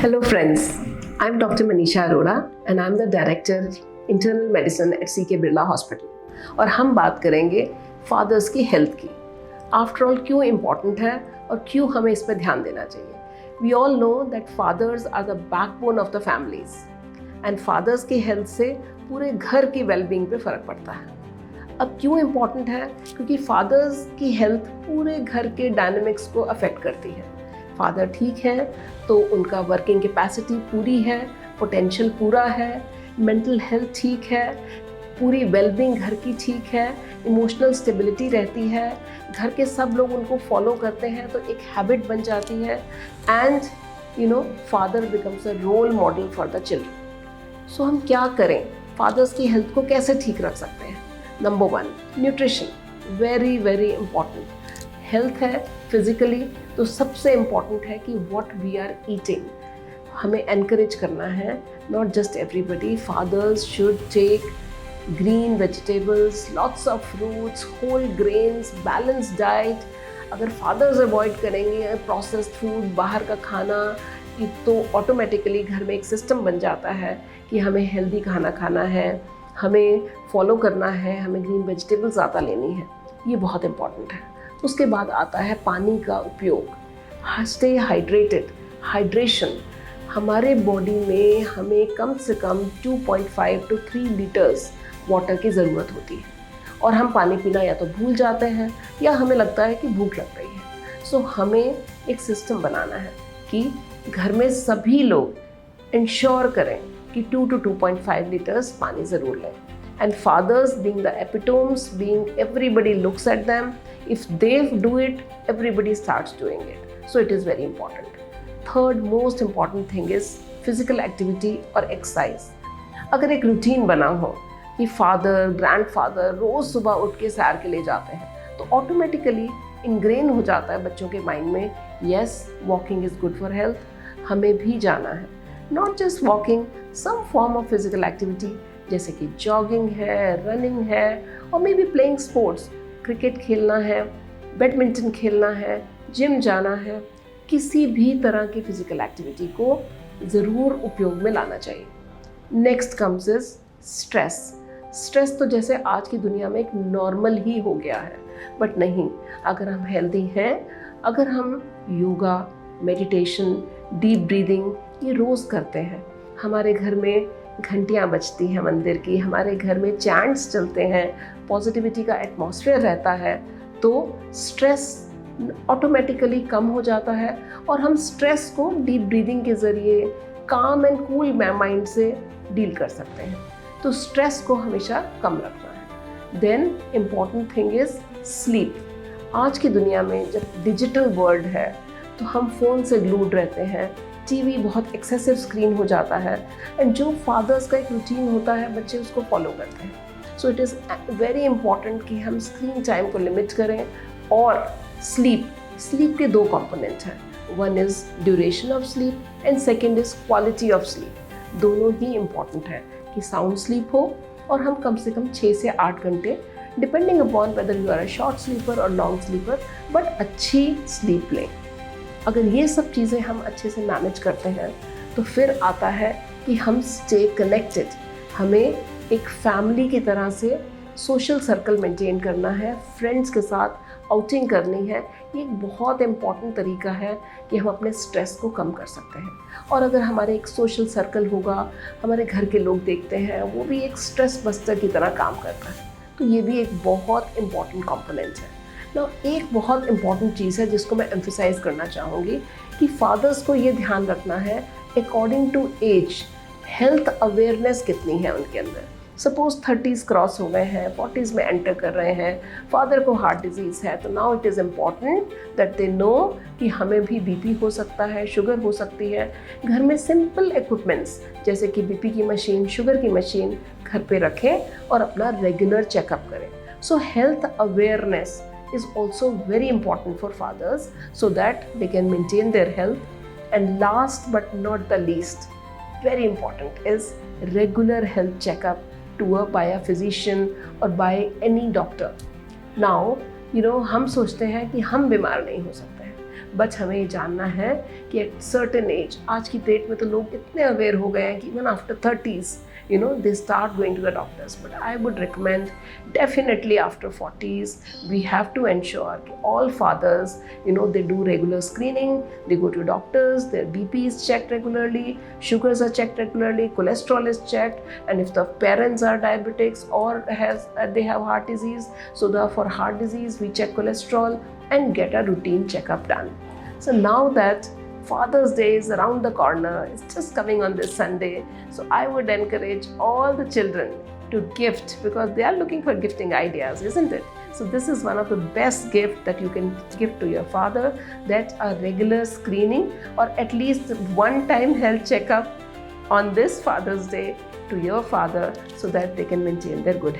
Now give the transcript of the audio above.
Hello friends, I'm Dr. Manisha Arora and I'm the Director Internal Medicine at CK Birla Hospital और हम बात करेंगे fathers की health की। आफ्टर ऑल क्यों इम्पॉर्टेंट है और क्यों हमें इस पर ध्यान देना चाहिए। We all know that fathers are the backbone of the families and fathers की हेल्थ से पूरे घर की वेलबींग पे फ़र्क पड़ता है। अब क्यों इम्पॉर्टेंट है? क्योंकि फादर्स की हेल्थ पूरे घर के डायनेमिक्स को अफेक्ट करती है। फादर ठीक है तो उनका वर्किंग कैपेसिटी पूरी है, पोटेंशियल पूरा है, मेंटल हेल्थ ठीक है, पूरी वेलबींग घर की ठीक है, इमोशनल स्टेबिलिटी रहती है, घर के सब लोग उनको फॉलो करते हैं तो एक हैबिट बन जाती है and father becomes a role model for the children. So हम क्या करें, फादर्स की हेल्थ को कैसे ठीक रख सकते हैं? Number 1, nutrition, very very important. Health है फिजिकली तो सबसे इम्पॉर्टेंट है कि व्हाट वी आर ईटिंग। हमें एनकरेज करना है, not just everybody, fathers should take green vegetables, lots of fruits, whole grains, balance diet. अगर फादर्स अवॉइड करेंगे प्रोसेस्ड फूड, बाहर का खाना, तो ऑटोमेटिकली घर में एक सिस्टम बन जाता है कि हमें हेल्दी खाना खाना है, हमें फॉलो करना है, हमें ग्रीन वेजिटेबल्स ज़्यादा लेनी है। ये बहुत इम्पॉर्टेंट है। उसके बाद आता है पानी का उपयोग। Stay hydrated. हाइड्रेशन, हमारे बॉडी में हमें कम से कम 2.5 to 3 लीटर्स वाटर की ज़रूरत होती है और हम पानी पीना या तो भूल जाते हैं या हमें लगता है कि भूख लग रही है। सो हमें एक सिस्टम बनाना है कि घर में सभी लोग इंश्योर करें कि 2 to 2.5 लीटर्स पानी ज़रूर लें। And fathers being the epitomes, being everybody looks at them, if they do it, everybody starts doing it. So it is very important. Third most important thing is physical activity और exercise. अगर एक routine बना हो कि father, grandfather रोज़ सुबह उठ के सैर के लिए जाते हैं तो ऑटोमेटिकली इनग्रेन हो जाता है बच्चों के माइंड में, yes, walking is good for health, हमें भी जाना है। Not just walking, some form of physical activity जैसे कि जॉगिंग है, रनिंग है और may be playing sports, cricket खेलना है, बैडमिंटन खेलना है, जिम जाना है, किसी भी तरह की फिजिकल एक्टिविटी को ज़रूर उपयोग में लाना चाहिए। Next comes is stress. Stress तो जैसे आज की दुनिया में एक नॉर्मल ही हो गया है, बट नहीं, अगर हम हेल्दी हैं, अगर हम योगा, मेडिटेशन, डीप ब्रीदिंग ये रोज़ करते हैं, हमारे घर में घंटियाँ बजती हैं मंदिर की, हमारे घर में चैंट्स चलते हैं, पॉजिटिविटी का एटमॉस्फेयर रहता है, तो स्ट्रेस ऑटोमेटिकली कम हो जाता है और हम स्ट्रेस को डीप ब्रीदिंग के ज़रिए काम एंड कूल माइंड से डील कर सकते हैं। तो स्ट्रेस को हमेशा कम रखना है। Then important thing is sleep. आज की दुनिया में जब डिजिटल वर्ल्ड है तो हम फ़ोन से ग्लूड रहते हैं, टीवी बहुत एक्सेसिव स्क्रीन हो जाता है एंड जो फादर्स का एक रूटीन होता है बच्चे उसको फॉलो करते हैं। So it is very important कि हम स्क्रीन टाइम को लिमिट करें। और स्लीप के 2 कंपोनेंट हैं, 1 is duration of sleep and second is quality of sleep. दोनों ही इम्पॉर्टेंट है कि साउंड स्लीप हो और हम कम से कम 6 से 8 घंटे, depending upon whether you are a short sleeper और लॉन्ग स्लीपर, बट अच्छी स्लीप लें। अगर ये सब चीज़ें हम अच्छे से मैनेज करते हैं तो फिर आता है कि हम स्टे कनेक्टेड। हमें एक फैमिली की तरह से सोशल सर्कल मेंटेन करना है, फ्रेंड्स के साथ आउटिंग करनी है। ये एक बहुत इम्पॉर्टेंट तरीका है कि हम अपने स्ट्रेस को कम कर सकते हैं। और अगर हमारे एक सोशल सर्कल होगा, हमारे घर के लोग देखते हैं, वो भी एक स्ट्रेस बस्टर की तरह काम करता है, तो ये भी एक बहुत इम्पॉर्टेंट कंपोनेंट है। एक बहुत इम्पॉर्टेंट चीज़ है जिसको मैं एम्फसाइज़ करना चाहूँगी कि फादर्स को ये ध्यान रखना है according to age, health awareness कितनी है उनके अंदर। सपोज़ 30s क्रॉस हो गए हैं, 40s में एंटर कर रहे हैं, फादर को हार्ट डिजीज़ है, तो now it is important that they know कि हमें भी बीपी हो सकता है, शुगर हो सकती है। घर में सिंपल इक्विपमेंट्स जैसे कि बीपी की मशीन, शुगर की मशीन घर पे रखें और अपना रेगुलर चेकअप करें। सो health awareness is also very important for fathers so that they can maintain their health. And last but not the least, very important is regular health checkup by a physician or by any doctor. Now, हम सोचते हैं कि हम बीमार नहीं हो सकते हैं, बट हमें ये जानना है कि एट सर्टेन एज, आज की डेट में तो लोग इतने अवेयर हो गए हैं कि even after 30s, they start going to the doctors. But I would recommend definitely after 40s, we have to ensure that all fathers, they do regular screening, they go to doctors, their BP is checked regularly, sugars are checked regularly, cholesterol is checked, and if the parents are diabetics or they have heart disease, so for heart disease we check cholesterol and get a routine checkup done. So now that Father's Day is around the corner, it's just coming on this Sunday. So I would encourage all the children to gift, because they are looking for gifting ideas, isn't it? So this is one of the best gifts that you can give to your father, that a regular screening or at least one-time health checkup on this Father's Day to your father, so that they can maintain their good